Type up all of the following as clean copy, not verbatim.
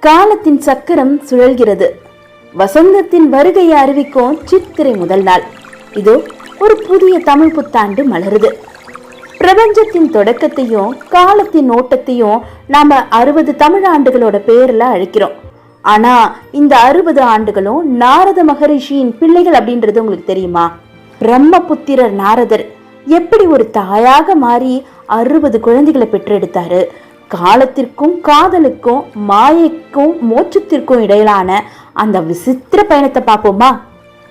காலத்தின் சக்கரம் சுழல்கிறது. வசந்தத்தின் வருகையை அறிவிக்கும் சித்திரை முதல் நாள். இதோ ஒரு புதிய தமிழ் புத்தாண்டு மலருது. பிரபஞ்சத்தின் தொடக்கத்தையும் காலத்தின் ஓட்டத்தையும் நாம 60 தமிழ் ஆண்டுகளோட பேர்ல அழைக்கிறோம். ஆனா இந்த 60 ஆண்டுகளும் நாரத மகரிஷியின் பிள்ளைகள் அப்படின்றது உங்களுக்கு தெரியுமா? பிரம்மபுத்திரர் நாரதர் எப்படி ஒரு தாயாக மாறி 60 குழந்தைகளை பெற்றெடுத்தாரு. காலத்திற்கும் காதலுக்கும் மாயைக்கும் மோட்சத்திற்கும் இடையிலான அந்த விசித்திர பயணத்தை பார்ப்போமா?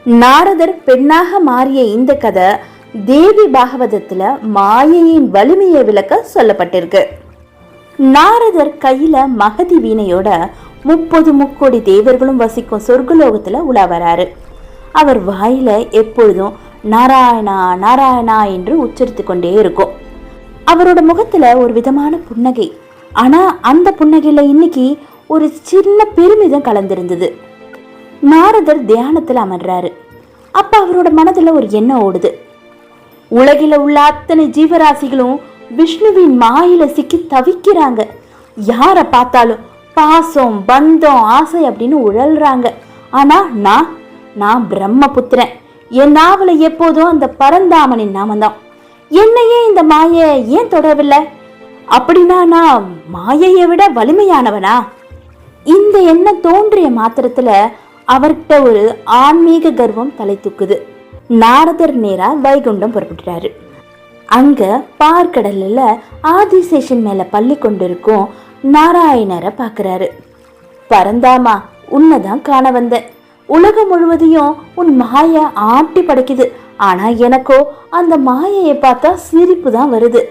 நாரதர் பெண்ணாக மாறிய இந்த கதை தேவி பாகவதத்துல மாயையின் வலிமையை விளக்க சொல்லப்பட்டிருக்கு. நாரதர் கையில மகதி வீணையோட 30 முக்கோடி தேவர்களும் வசிக்கும் சொர்க்கலோகத்துல உலா வராரு. அவர் வாயில எப்பொழுதும் நாராயணா நாராயணா என்று உச்சரித்து கொண்டே இருக்கும். அவரோட முகத்துல ஒரு விதமான புன்னகை. ஆனா அந்த புன்னகையில இன்னைக்கு ஒரு சின்ன பெருமிதம் கலந்திருந்தது. நாரதர் தியானத்துல அமர்றாரு. அப்ப அவரோட மனதுல ஒரு எண்ணம் ஓடுது. உலகில உள்ள அத்தனை ஜீவராசிகளும் விஷ்ணுவின் மாயில சிக்கி தவிக்கிறாங்க. யார பார்த்தாலும் பாசம் பந்தம் ஆசை அப்படின்னு உழல்றாங்க. ஆனா நான் பிரம்மபுத்திரன். என் நாவல எப்போதும் அந்த பரந்தாமனின் நாமந்தான். என்னையே இந்த மாயை ஏன் தொடரவில்லை? அப்படின்னா நான் மாயையை விட வலிமையானவனா? இந்த எண்ணம் தோன்றிய மாத்திரத்துல அவர்கிட்ட ஒரு ஆன்மீக கர்வம் தலை தூக்குது. நாரதர் நேரா வைகுண்டம் புறப்பட்டுறாரு. அங்க பார்க்கடல்ல ஆதிசேஷன் மேல பள்ளி கொண்டிருக்கும் நாராயணரை பாக்குறாரு. பரந்தாமா, உன்னைதான் காண வந்த. உலகம் முழுவதையும் உன் மாயை ஆட்டி படைக்குது. ஆனா எனக்கோ அந்த மாயையை பார்த்தா சிரிப்பு தான் வருது.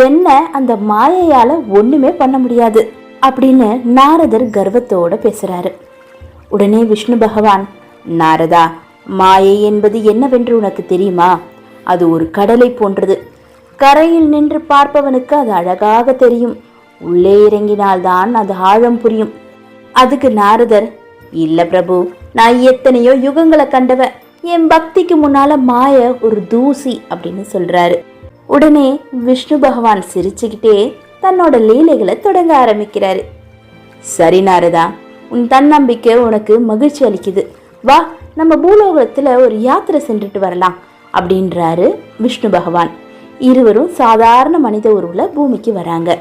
என்ன அந்த மாயையால ஒண்ணுமே பண்ண முடியாது அப்படின்னு நாரதர் கர்வத்தோட பேசுறாரு. உடனே விஷ்ணு பகவான், நாரதா, மாயை என்பது என்னவென்று உனக்கு தெரியுமா? அது ஒரு கடலை போன்றது. கரையில் நின்று பார்ப்பவனுக்கு அது அழகாக தெரியும். உள்ளே இறங்கினால்தான் அது ஆழம் புரியும். அதுக்கு நாரதர், இல்ல பிரபு, நான் எத்தனையோ யுகங்களை கண்டவ. என் பக்திக்கு முன்னால மாய ஒரு தூசி அப்படின்னு சொல்றாரு. உடனே விஷ்ணு பகவான் சிரிச்சுக்கிட்டே தன்னோட லீலைகளை தொடங்க ஆரம்பிக்கிறாரு. சரி நாரதா, உன் தன்னம்பிக்கை உனக்கு மகிழ்ச்சி அளிக்குது. வா, நம்ம பூலோகத்துல ஒரு யாத்திரை சென்றுட்டு வரலாம் அப்படின்றாரு விஷ்ணு பகவான். இருவரும் சாதாரண மனித உருவுல பூமிக்கு வராங்க.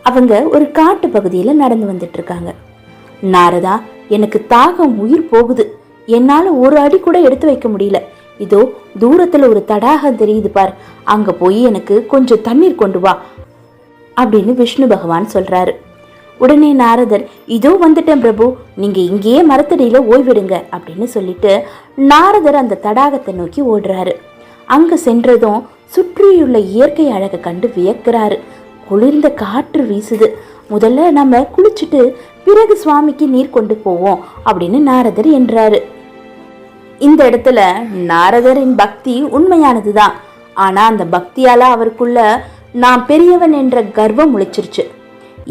அவங்க ஒரு காட்டு பகுதியில நடந்து வந்துட்டு இருக்காங்க. நாரதா, எனக்கு தாகம் உயிர் போகுது. என்னால ஒரு அடி கூட எடுத்து வைக்க முடியல. இதோ தூரத்துல ஒரு தடாகம் தெரியுது பார், அங்க போய் எனக்கு கொஞ்சம் தண்ணீர் கொண்டு வா அப்படின்னு விஷ்ணு பகவான் சொல்றாரு. உடனே நாரதர், இதோ வந்துட்டேன் பிரபு, நீங்க இங்கேயே மரத்தடியில ஓய்விடுங்க அப்படின்னு சொல்லிட்டு நாரதர் அந்த தடாகத்தை நோக்கி ஓடுறாரு. அங்க சென்றதும் சுற்றியுள்ள இயற்கை அழகை கண்டு வியக்கிறாரு. குளிர்ந்த காற்று வீசுது. முதல்ல நம்ம குளிச்சுட்டு பிறகு சுவாமிக்கு நீர் கொண்டு போவோம் அப்படின்னு நாரதர் என்றாரு. இந்த இடத்துல நாரதரின் பக்தி உண்மையானதுதான். ஆனா அந்த பக்தியால அவருக்குள்ள நான் பெரியவன் என்ற கர்வம் முளைச்சிருச்சு.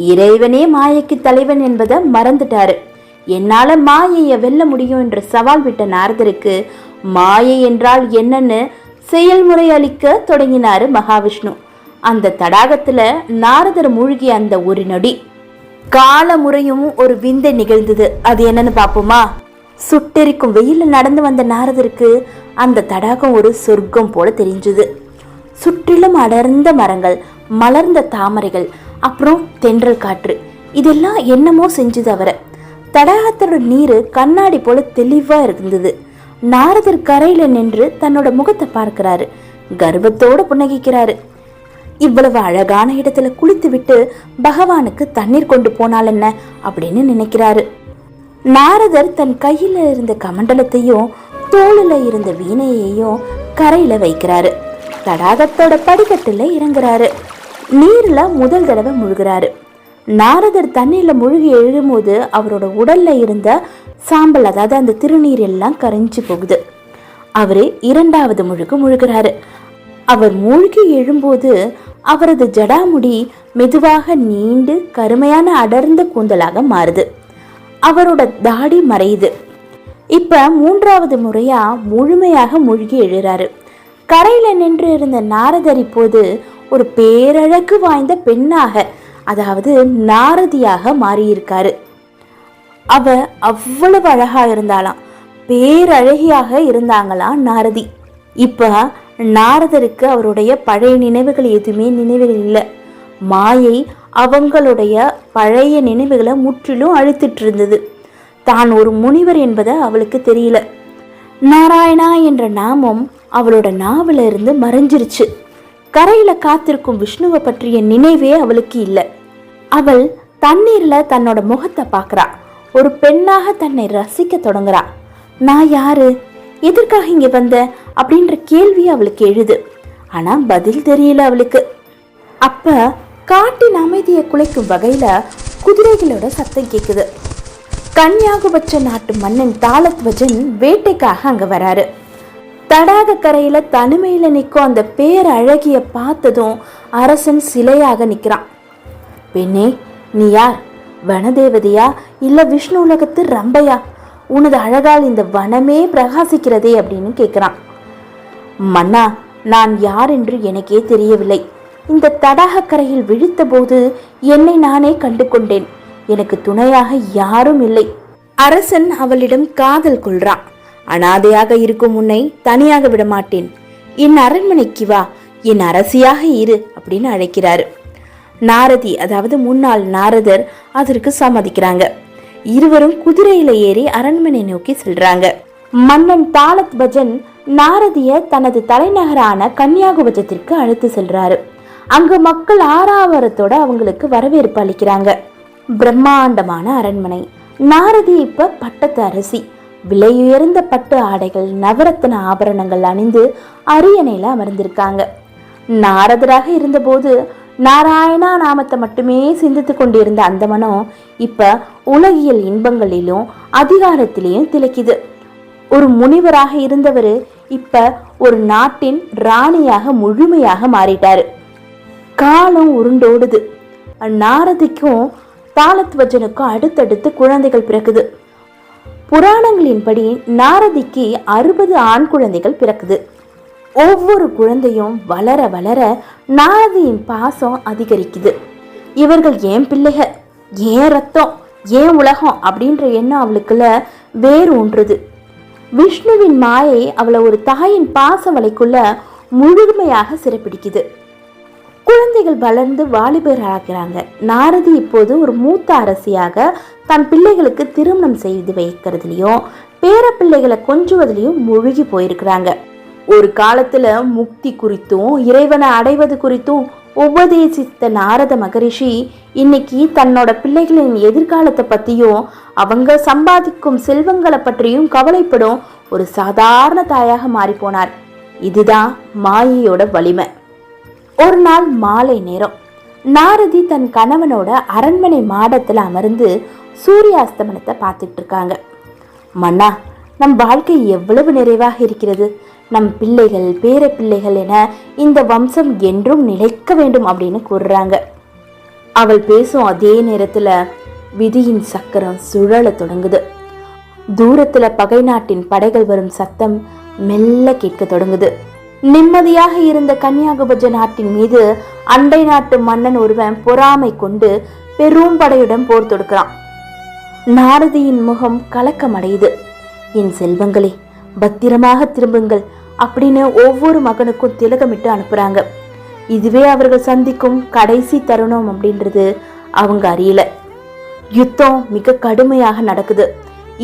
இறைவனே மாயைக்கு தலைவன் என்பதை மறந்துட்டாரு. என்னால மாயையை வெல்ல முடியும் என்று சவால் விட்ட நாரதருக்கு மாயை என்றால் என்னன்னு செயல்முறை அளிக்க தொடங்கினாரு மகாவிஷ்ணு. அந்த தடாகத்துல நாரதர் மூழ்கிய அந்த ஒரு நொடி கால முறையும் ஒரு விந்தை நிகழ்ந்தது. அது என்னன்னு பாப்போமா? சுட்டெரிக்கும் வெயில நடந்து வந்த நாரதருக்கு அந்த தடாகம் ஒரு சொர்க்கம் போல தெரிஞ்சது. சுற்றிலும் அடர்ந்த மரங்கள், மலர்ந்த தாமரைகள், அப்புறம் தென்றல் காற்று, இதெல்லாம் என்னமோ செஞ்சது அவரை. தடாகத்தோட நீரு கண்ணாடி போல தெளிவா இருந்தது. நாரதர் கரையில நின்று தன்னோட முகத்தை பார்க்கிறாரு. கர்வத்தோட புன்னகிக்கிறாரு. இவ்வளவு அழகான இடத்துல குளித்து விட்டு பகவானுக்கு தண்ணீர் கொண்டு போனால் என்ன அப்படின்னு நினைக்கிறாரு. நாரதர் தன் கையில இருந்த கமண்டலத்தையும் தோளில இருந்த வீணையையும் கரையில வைக்கிறாரு. தடாகத்தோட படிக்கட்டுல இறங்குறாரு. நீர்ல முதல் தடவை முழுகிறாரு. நாரதர் தண்ணீர்ல முழுகி எழும்போது அவரோட உடல்ல இருந்த சாம்பல், அதாவது அந்த திருநீர் எல்லாம் கரைஞ்சு போகுது. அவரு 2வது முழுகிறாரு. அவர் மூழ்கி எழும்போது அவரது ஜடாமுடி மெதுவாக நீண்டு கருமையான அடர்ந்த கூந்தலாக மாறுது. அவரோட தாடி மறையுது. இப்ப 3வது முறையா முழுமையாக மூழ்கி எழுறாரு. கரையில நின்று இருந்த நாரதர் இப்போது ஒரு பேரழகு வாய்ந்த பெண்ணாக, அதாவது நாரதியாக மாறியிருக்காரு. அவ அவ்வளவு அழகா இருந்தாளாம், பேரழகியாக இருந்தாங்களாம் நாரதி. இப்ப நாரதருக்கு அவருடைய பழைய நினைவுகள் எதுவுமே நினைவுகள் இல்லை. மாயை அவங்களுடைய பழைய நினைவுகளை முற்றிலும் அழித்துட்டு இருந்தது. தான் ஒரு முனிவர் என்பதை அவளுக்கு தெரியல. நாராயணா என்ற நாமம் அவளோட நாவல இருந்து மறைஞ்சிருச்சு. கரையில காத்திருக்கும் விஷ்ணுவை பற்றிய நினைவே அவளுக்கு இல்லை. அவள் தண்ணீர்ல தன்னோட முகத்தை பார்க்கறா. ஒரு பெண்ணாக தன்னை ரசிக்க தொடங்குறா. நான் யாரு, எதற்காக இங்க வந்த அப்படின்ற கேள்வி அவளுக்கு எழுது. ஆனா பதில் தெரியல அவளுக்கு. அப்ப காட்டின் அமைதியை குலைக்கும் வகையில குதிரைகளோட சத்தம் கேக்குது. கன்யாகுபட்ச நாட்டு மன்னன் தாளத்வஜன் வேட்டைக்காக அங்க வராரு. தடாக கரையில தனிமையில நிற்கும் அந்த பேரழகிய பார்த்ததும் அரசன் சிலையாக நிற்கிறான். பெண்ணே, நீ யார்? வனதேவதையா இல்ல விஷ்ணு உலகத்து ரம்பையா? உனது அழகால் இந்த வனமே பிரகாசிக்கிறதே அப்படின்னு கேட்கிறான். மன்னா, நான் யார் என்று எனக்கே தெரியவில்லை. இந்த தடாகக்கரையில் விழித்த போது என்னை நானே கண்டு கொண்டேன். எனக்கு துணையாக யாரும் இல்லை. அரசன் அவளிடம் காதல் கொள்றான். அனாதையாக இருக்கும் உன்னை தனியாக விட மாட்டேன். என் அரண்மனைக்கு வா, என் அரசியாக இரு அப்படின்னு அழைக்கிறாரு. நாரதி, அதாவது முன்னாள் நாரதர், அதற்கு சம்மதிக்கிறாங்க. இருவரும் குதிரையில ஏறி அரண்மனை நோக்கி செல்றாங்க. மன்னன் தாளத்வஜன் நாரதிய தனது தலைநகரான கன்யாகுபட்சத்திற்கு அழைத்து செல்றாரு. அங்கு மக்கள் ஆரவாரத்தோட அவங்களுக்கு வரவேற்பு அளிக்கிறாங்க. பிரம்மாண்டமான அரண்மனை. நாரதி இப்ப பட்டத்து அரசி. விலையுயர்ந்த பட்டு ஆடைகள், நவரத்ன ஆபரணங்கள் அணிந்து அரியணையில அமர்ந்திருக்காங்க. நாரதராக இருந்தபோது நாராயணா நாமத்தை மட்டுமே சிந்தித்து கொண்டிருந்த அந்த மனம் இப்ப உலகியல் இன்பங்களிலும் அதிகாரத்திலையும் திளைக்குது. ஒரு முனிவராக இருந்தவர் இப்ப ஒரு நாட்டின் ராணியாக முழுமையாக மாறிட்டாரு. காலம் உருண்டோடுது. நாரதிக்கும் தாளத்வஜனுக்கும் அடுத்தடுத்து குழந்தைகள் பிறக்குது. புராணங்களின்படி நாரதிக்கு 60 ஆண் குழந்தைகள் பிறக்குது. ஒவ்வொரு குழந்தையும் வளர வளர நாரதியின் பாசம் அதிகரிக்குது. இவர்கள் ஏன் பிள்ளைகள், ஏன் ரத்தம், ஏன் உலகம் அப்படின்ற எண்ணம் அவளுக்குள்ள வேறு ஒன்றுது. விஷ்ணுவின் மாயை அவளை ஒரு தாயின் பாச வலைக்குள்ள முழுமையாக சிறைப்பிடிக்குது. குழந்தைகள் வளர்ந்து வாலிபராகிறாங்க. நாரதி இப்போது ஒரு மூத்த அரசியாக தன் பிள்ளைகளுக்கு திருமணம் செய்து வைக்கிறதுலையும் பேர பிள்ளைகளை கொஞ்சுவதிலையும் மூழ்கி போயிருக்கிறாங்க. ஒரு காலத்துல முக்தி குறித்தும் இறைவனை அடைவது குறித்தும் உபதேசித்த நாரத மகரிஷி இன்னைக்கு தன்னோட பிள்ளைகளின் எதிர்காலத்தை பத்தியும் அவங்க சம்பாதிக்கும் செல்வங்களை பற்றியும் கவலைப்படும் ஒரு சாதாரண தாயாக மாறி போனார். இதுதான் மாயையோட வலிமை. ஒரு நாள் மாலை நேரம் நாரதி தன் கணவனோட அரண்மனை மாடத்துல அமர்ந்து சூரியாஸ்தமனத்தை பார்த்துட்டு இருக்காங்க. மன்னா, நம் வாழ்க்கை எவ்வளவு நிறைவாக இருக்கிறது. நம் பிள்ளைகள், பேர பிள்ளைகள் என இந்த வம்சம் என்றும் நிலைக்க வேண்டும் அப்படின்னு கூறுறாங்க. அவள் பேசும் அதே நேரத்துல விதியின் சக்கரம் சுழல தொடங்குது. தூரத்துல பகை நாட்டின் படைகள் வரும் சத்தம் மெல்ல கேட்க தொடங்குது. நிம்மதியாக இருந்த கன்யாகுபட்ச நாட்டின் மீது அண்டை நாட்டு மன்னன் ஒருவன் பொறாமை கொண்டு பெரும் படையுடன் போர் தொடுக்கிறான். நாரதியின் முகம் கலக்கமடையுது. என் செல்வங்களே, பத்திரமாக திரும்புங்கள் அப்படின்னு ஒவ்வொரு மகனுக்கும் திலகமிட்டு அனுப்புறாங்க. இதுவே அவர்கள் சந்திக்கும் கடைசி தருணம் அப்படின்றது அவங்க அறியல. யுத்தம் மிக கடுமையாக நடக்குது.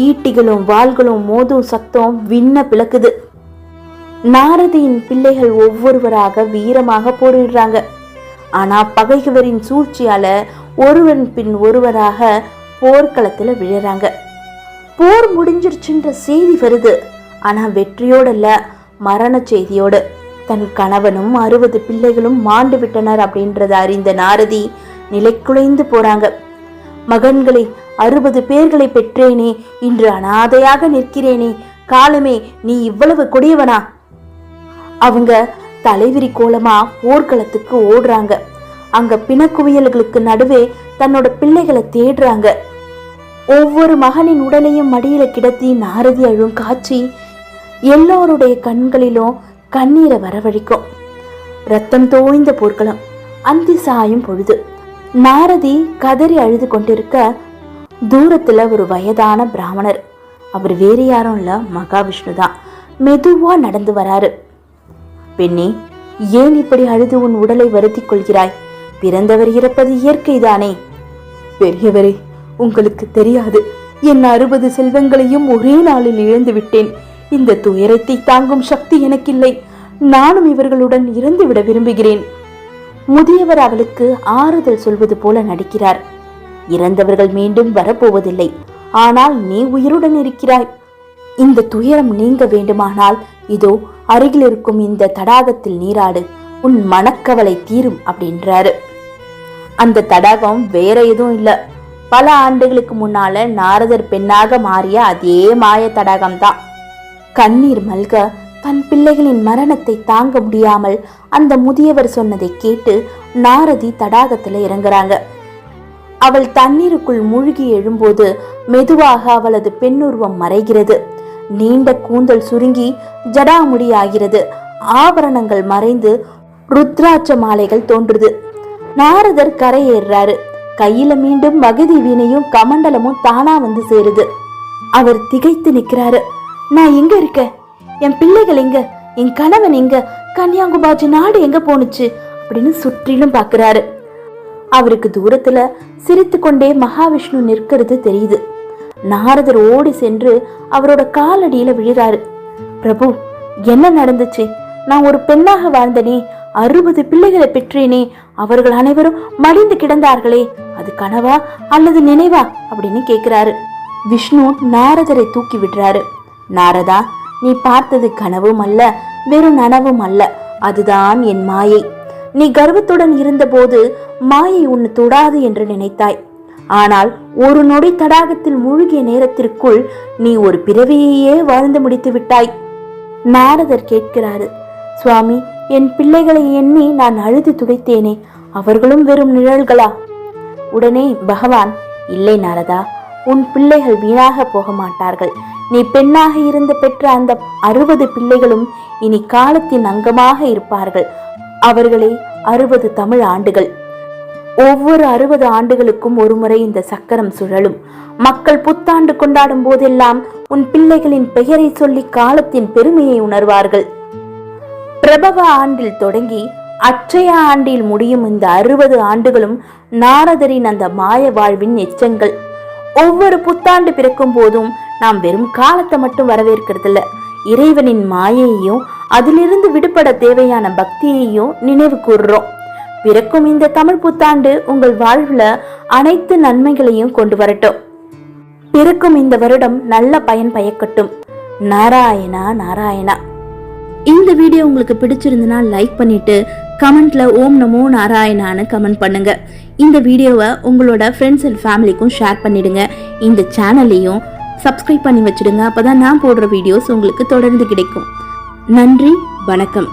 ஈட்டிகளும் வாள்களும் மோதும் சத்தம் விண்ண பிளக்குது. நாரதியின் பிள்ளைகள் ஒவ்வொருவராக வீரமாக போரிடுறாங்க. ஆனா பகைவரின் சூழ்ச்சியால ஒருவன் பின் ஒருவராக போர்க்களத்துல விழுறாங்க. போர் முடிஞ்சிருச்சுன்ற செய்தி வருது. ஆனா வெற்றியோட மரண செய்தியோடு. தன் கணவனும் 60 பிள்ளைகளும் மாண்டு விட்டனர் அப்படின்றத அறிந்த நாரதி நிலைக்குலைந்து போறாங்க. மகன்களை 60 பேர்களை பெற்றேனே, இன்று அனாதையாக நிற்கிறேனே, காலமே நீ இவ்வளவு கொடியவனா? அவங்க தலைவிரி கோலமா போர்க்களத்துக்கு ஓடுறாங்க. அங்க பிணக்குவியல்களுக்கு நடுவே தன்னோட பிள்ளைகளை தேடுறாங்க. ஒவ்வொரு மகனின் உடலையும் மடியில கிடத்தி நாரதி அழும் காட்சி எல்லோருடைய கண்களிலும் கண்ணீரை வரவழைக்கும். ரத்தம் தோய்ந்த போர்க்களம். அந்தி சாயும் பொழுது நாரதி கதறி அழுது கொண்டிருக்க தூரத்துல ஒரு வயதான பிராமணர், அவர் வேறு யாரும் இல்ல, மகாவிஷ்ணு தான். மெதுவா நடந்து வராரு. பெண்ணே, ஏன் இப்படி அழுது உன் உடலை வருத்திக் கொள்கிறாய்? பிறந்தவர் இறப்பது இயற்கைதானே. பெரியவரே, உங்களுக்கு தெரியாது, என் 60 செல்வங்களையும் ஒரே நாளில் இழந்து விட்டேன். இந்த துயரத்தை தாங்கும் சக்தி எனக்கில்லை. நானும் இவர்களுடன் இறந்துவிட விரும்புகிறேன். முதியவர் அவளுக்கு ஆறுதல் சொல்வது போல நடிக்கிறார். இறந்தவர்கள் மீண்டும் வரப்போவதில்லை, ஆனால் நீ உயிருடன் இருக்கிறாய். இந்த துயரம் நீங்க வேண்டுமானால் இதோ அருகில் இருக்கும் இந்த தடாகத்தில் நீராடு, உன் மனக்கவலை தீரும் அப்படின்றாரு. அந்த தடாகம் வேற எதுவும் இல்ல, பல ஆண்டுகளுக்கு முன்னால நாரதர் பெண்ணாக மாறிய அதே மாய தடாகம் தான். கண்ணீர் மல்க தன் பிள்ளைகளின் மரணத்தை தாங்க முடியாமல் அந்த முதியவர் சொன்னதை கேட்டு நாரதி தடாகத்துல இறங்குறாங்க. அவள் தண்ணீருக்குள் மூழ்கி எழும்போது மெதுவாக அவளது பெண்ணுருவம் மறைகிறது. நீண்ட கூந்தல் சுருங்கி ஜடாமுடி ஆகிறது. ஆபரணங்கள் மறைந்து ருத்ராட்ச மாலைகள் தோன்றுது. நாரதர் கரையேறாரு. கையில மீண்டும் மகதி வீணையும் கமண்டலமும் தானா வந்து சேருது. அவர் திகைத்து நிக்கிறாரு. நான் எங்க இருக்க? என் பிள்ளைகள் எங்க? என் கணவன் எங்க? கன்னியாகுபாஜி நாடு எங்க போனுச்சு அப்படின்னு சுற்றிலும் பாக்குறாரு. அவருக்கு தூரத்துல சிரித்து கொண்டே மகாவிஷ்ணு நிற்கிறது தெரியுது. நாரதர் ஓடி சென்று அவரோட காலடியில விழுறாரு. பிரபு, என்ன நடந்துச்சு? நான் ஒரு பெண்ணாக வாழ்ந்தனே, 60 பிள்ளைகளை பெற்றேனே, அவர்கள் அனைவரும் மடிந்து கிடந்தார்களே, அது கனவா அல்லது நினைவா அப்படின்னு கேக்குறாரு. விஷ்ணு நாரதரை தூக்கி விடுறாரு. நாரதா, நீ பார்த்தது கனவும் அல்ல, வெறும் நனவும் அல்ல, அதுதான் என் மாயை. நீ கர்வத்துடன் இருந்தபோது மாயை உன்னை தொடாது என்று நினைத்தாய். ஆனால் ஒரு நொடி தடாகத்தில் மூழ்கிய நேரத்திற்குள் நீ ஒரு பிறவியையே வாழ்ந்து முடித்து விட்டாய். நாரதர் கேட்கிறாரு, சுவாமி, என் பிள்ளைகளை எண்ணி நான் அழுது துடைத்தேனே, அவர்களும் வெறும் நிழல்களா? உடனே பகவான், இல்லை நாரதா, உன் பிள்ளைகள் வீணாக போக மாட்டார்கள். நீ பெண்ணாக இருந்து பெற்ற அந்த 60 பிள்ளைகளும் இனி காலத்தின் அங்கமாக இருப்பார்கள். அவர்களே 60 தமிழ் ஆண்டுகள். ஒவ்வொரு 60 ஆண்டுகளுக்கும் ஒரு முறை இந்த சக்கரம் சுழலும். மக்கள் புத்தாண்டு கொண்டாடும் போதெல்லாம் உன் பிள்ளைகளின் பெயரை சொல்லி காலத்தின் பெருமையை உணர்வார்கள். பிரபவ ஆண்டில் தொடங்கி அட்சய ஆண்டில் முடியும் இந்த 60 ஆண்டுகளும் நாரதரின் அந்த மாய வாழ்வின் எச்சங்கள். ஒவ்வொரு புத்தாண்டு பிறக்கும் போதும் நாம் வெறும் காலத்தை மட்டும் வரவேற்கிறதில்ல, இறைவனின் மாயையையும் அதிலிருந்து விடுபட தேவையான பக்தியையும் நினைவு கூறுறோம். பிறக்கும் இந்த தமிழ் புத்தாண்டு உங்கள் வாழ்வுல அனைத்து நன்மைகளையும் கொண்டு வரட்டும். பிறக்கும் இந்த வருடம் நல்ல பயன் பயக்கட்டும். நாராயணா நாராயணா. இந்த வீடியோ உங்களுக்கு பிடிச்சிருந்தனா லைக் பண்ணிட்டு கமெண்ட்ல ஓம் நமோ நாராயணான்னு கமெண்ட் பண்ணுங்க. இந்த வீடியோவை உங்களோட ஃப்ரெண்ட்ஸ் அண்ட் ஃபேமிலிக்கும் ஷேர் பண்ணிடுங்க. இந்த சேனலையும் சப்ஸ்கிரைப் பண்ணி வச்சிடுங்க. அப்பதான் நான் போடுற வீடியோஸ் உங்களுக்கு தொடர்ந்து கிடைக்கும். நன்றி, வணக்கம்.